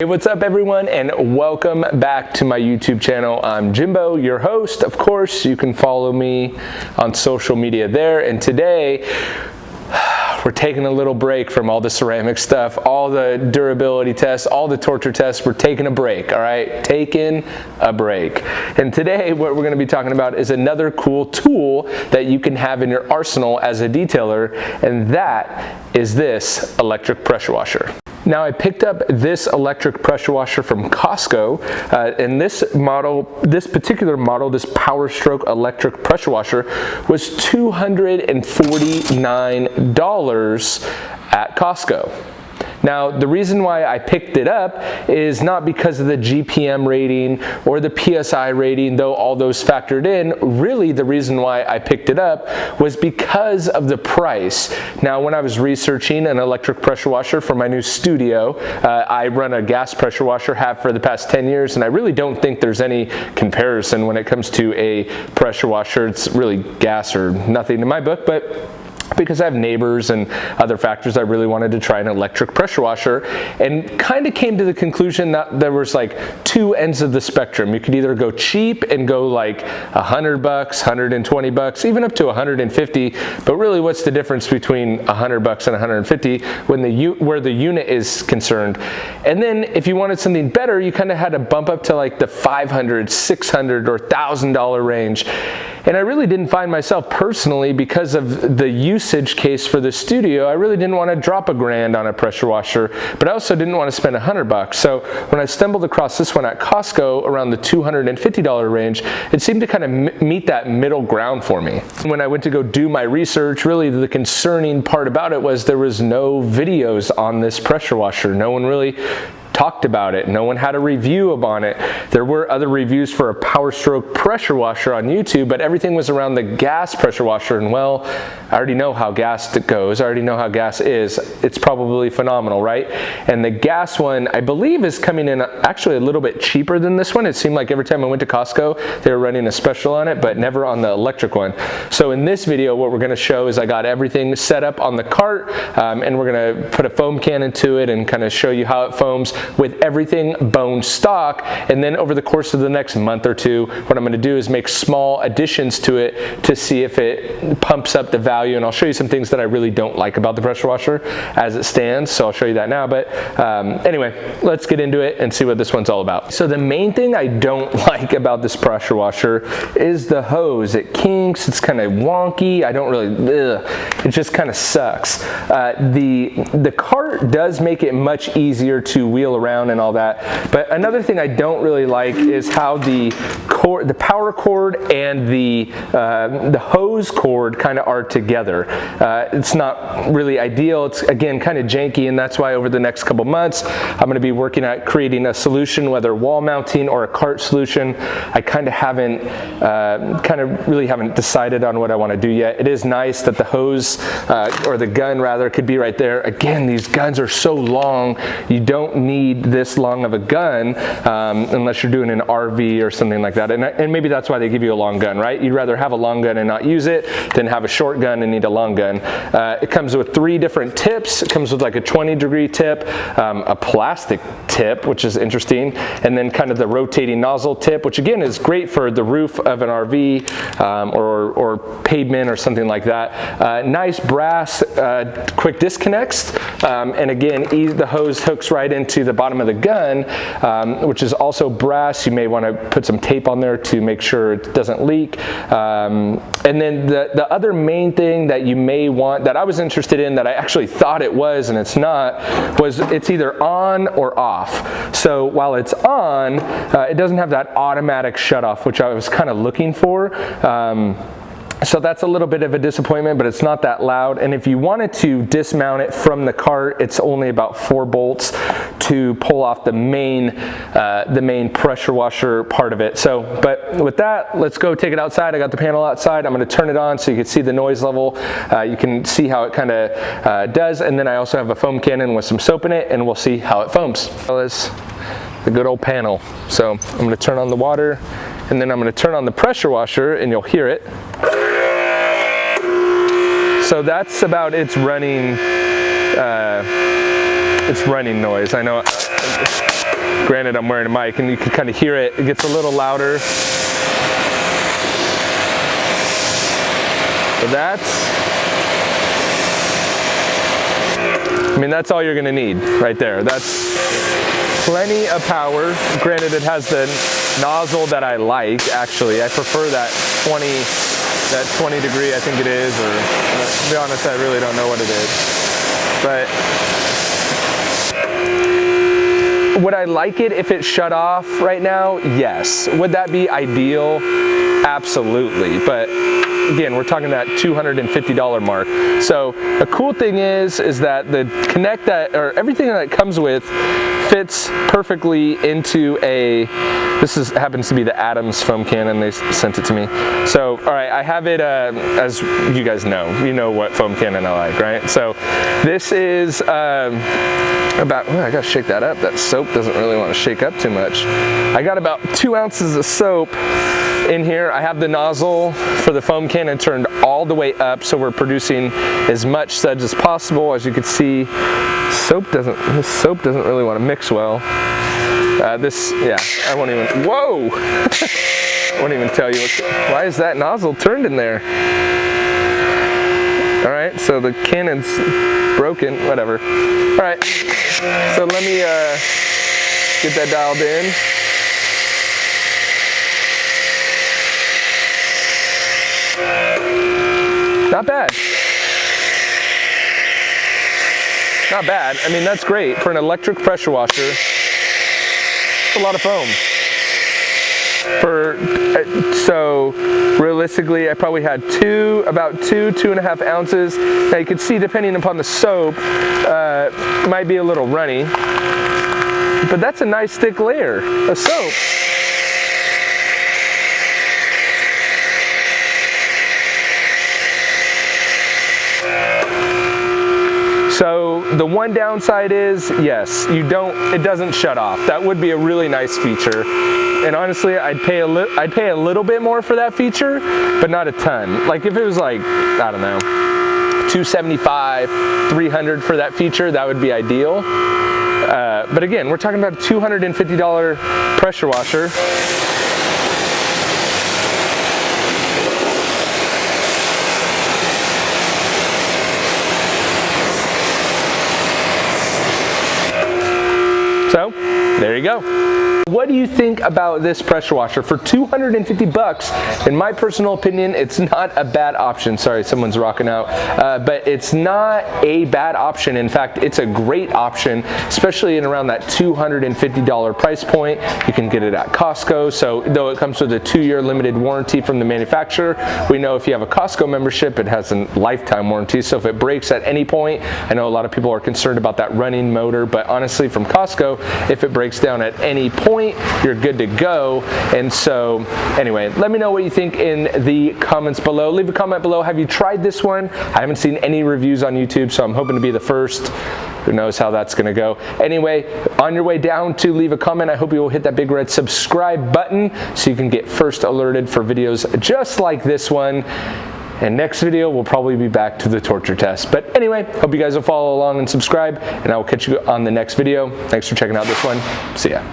Hey, what's up everyone, and welcome back to my YouTube channel. I'm Jimbo, your host. Of course, you can follow me on social media there. And today, we're taking a little break from all the ceramic stuff, all the durability tests, all the torture tests. We're taking a break, all right? Taking a break. And today, what we're gonna be talking about is another cool tool that you can have in your arsenal as a detailer, and that is this electric pressure washer. Now, I picked up this electric pressure washer from COSTCO, and this particular model, this Powerstroke electric pressure washer, was $249 at COSTCO. Now, the reason why I picked it up is not because of the GPM rating or the PSI rating, though all those factored in. Really, the reason why I picked it up was because of the price. Now, when I was researching an electric pressure washer for my new studio, I run a gas pressure washer, have for the past 10 years, and I really don't think there's any comparison when it comes to a pressure washer. It's really gas or nothing in my book, but because I have neighbors and other factors, I really wanted to try an electric pressure washer, and kind of came to the conclusion that there was like two ends of the spectrum. You could either go cheap and go like $100, $120, even up to $150. But really, what's the difference between $100 and $150 when where the unit is concerned? And then if you wanted something better, you kind of had to bump up to like the $500, $600, or $1,000 range. And I really didn't find myself personally, because of the usage case for the studio, I really didn't want to drop $1,000 on a pressure washer, but I also didn't want to spend $100. So when I stumbled across this one at COSTCO around the $250 range, it seemed to kind of meet that middle ground for me. When I went to go do my research, really the concerning part about it was there was no videos on this pressure washer. No one really talked about it. No one had a review on it. There were other reviews for a Powerstroke pressure washer on YouTube, but everything was around the gas pressure washer, and well, I already know how gas goes. I already know how gas is. It's probably phenomenal, right? And the gas one, I believe, is coming in actually a little bit cheaper than this one. It seemed like every time I went to COSTCO, they were running a special on it, but never on the electric one. So in this video, what we're gonna show is I got everything set up on the cart, and we're gonna put a foam can into it and kind of show you how it foams with everything bone stock. And then over the course of the next month or two, what I'm going to do is make small additions to it to see if it pumps up the value. And I'll show you some things that I really don't like about the pressure washer as it stands, so I'll show you that now. But anyway, let's get into it and see what this one's all about. So the main thing I don't like about this pressure washer is the hose. It kinks, it's kind of wonky. I don't really, it just kind of sucks. The cart does make it much easier to wheel around and all that, but another thing I don't really like is how the power cord and the hose cord kind of are together. It's not really ideal. It's, again, kind of janky, and that's why over the next couple months I'm going to be working at creating a solution, whether wall mounting or a cart solution. I kind of really haven't decided on what I want to do yet. It is nice that the hose or the gun rather could be right there. Again, these guns are so long, you don't need this long of a gun unless you're doing an RV or something like that, and maybe that's why they give you a long gun, right? You'd rather have a long gun and not use it than have a short gun and need a long gun. It comes with 3 different tips. It comes with like a 20-degree tip, a plastic tip, which is interesting, and then kind of the rotating nozzle tip, which again is great for the roof of an RV or pavement or something like that. Nice brass quick disconnects, and again, the hose hooks right into the bottom of the gun, which is also brass. You may want to put some tape on there to make sure it doesn't leak. And then the other main thing that you may want, that I was interested in, that I actually thought it was and it's not, was it's either on or off. So while it's on, it doesn't have that automatic shut off, which I was kind of looking for. So that's a little bit of a disappointment, but it's not that loud. And if you wanted to dismount it from the cart, it's only about 4 bolts to pull off the main pressure washer part of it. So, but with that, let's go take it outside. I got the panel outside. I'm going to turn it on so you can see the noise level. You can see how it kind of does. And then I also have a foam cannon with some soap in it, and we'll see how it foams. Well, it's the good old panel. So I'm going to turn on the water, and then I'm going to turn on the pressure washer, and you'll hear it. So that's about its running noise. I know Granted, I'm wearing a mic and you can kind of hear it. It gets a little louder. So that's all you're gonna need right there. That's plenty of power. Granted, it has the nozzle that I like, actually. I prefer that 20 degree, I think it is, or to be honest, I really don't know what it is. But would I like it if it shut off right now? Yes. Would that be ideal? Absolutely. But again, we're talking that $250 mark. So the cool thing is that the Connect everything that it comes with fits perfectly into happens to be the Adams foam cannon. They sent it to me. So, all right, I have it, as you guys know. You know what foam cannon I like, right? So this is I gotta shake that up. That soap doesn't really want to shake up too much. I got about 2 ounces of soap in here. I have the nozzle for the foam cannon turned all the way up, so we're producing as much suds as possible. As you can see, this soap doesn't really want to mix well. I won't even, whoa! I won't even tell you, why is that nozzle turned in there? All right, so the cannon's broken, whatever. All right, so let me get that dialed in. Not bad. Not bad. I mean, that's great for an electric pressure washer. It's a lot of foam. So realistically, I probably had about 2.5 ounces. Now you can see, depending upon the soap, might be a little runny, but that's a nice thick layer of soap. So the one downside is, yes, it doesn't shut off. That would be a really nice feature. And honestly, I'd pay a little bit more for that feature, but not a ton. Like if it was like, I don't know, $275, $300 for that feature, that would be ideal. But again, we're talking about a $250 pressure washer. So, there you go. What do you think about this pressure washer? For 250 bucks, in my personal opinion, it's not a bad option. Sorry, someone's rocking out. But it's not a bad option. In fact, it's a great option, especially in around that $250 price point. You can get it at Costco. So though it comes with a 2-year limited warranty from the manufacturer, we know if you have a Costco membership, it has a lifetime warranty. So if it breaks at any point, I know a lot of people are concerned about that running motor, but honestly from Costco, if it breaks down at any point, you're good to go. And so anyway, let me know what you think in the comments below. Leave a comment below. Have you tried this one? I haven't seen any reviews on YouTube, so I'm hoping to be the first. Who knows how that's gonna go. Anyway, on your way down to leave a comment, I hope you will hit that big red subscribe button so you can get first alerted for videos just like this one. And next video, we'll probably be back to the torture test. But anyway, hope you guys will follow along and subscribe, and I will catch you on the next video. Thanks for checking out this one. See ya.